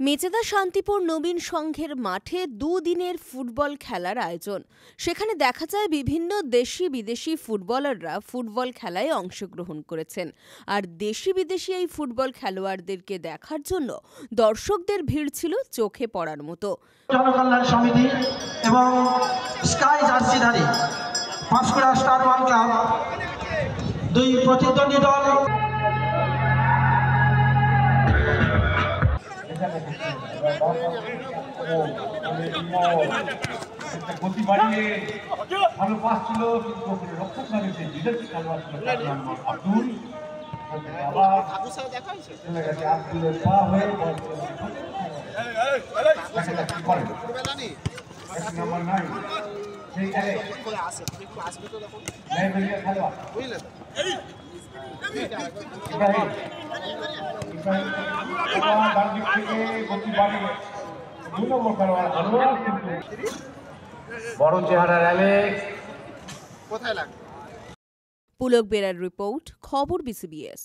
মেচেদা শান্তিপুর নবীন সংঘের মাঠে দুদিনের ফুটবল খেলার আয়োজন। সেখানে দেখা যায় বিভিন্ন দেশি বিদেশি ফুটবলাররা ফুটবল খেলায় অংশগ্রহণ করেছেন। আর দেশি বিদেশি এই ফুটবল খেলোয়াড়দেরকে দেখার জন্য দর্শকদের ভিড় ছিল চোখে পড়ার মতো। জনকল্যাণ সমিতি এবং স্কাই জার্সিধারী পাঁশকুড়া স্টার ওয়ান ক্লাব দুই প্রতিদ্বন্দ্বী দল গতি বাড়িয়ে ভালো পাস ছিল, কিন্তু রক্ষক ভাবে আব্দুল চলে গেছে। আব্দুলের পা হয়ে নাম্বার 9 সেই খেলে খেলোয়াড় বড় চেহারার অ্যালেক্স পুলক বেরার রিপোর্ট, খবর বিসিবিএস।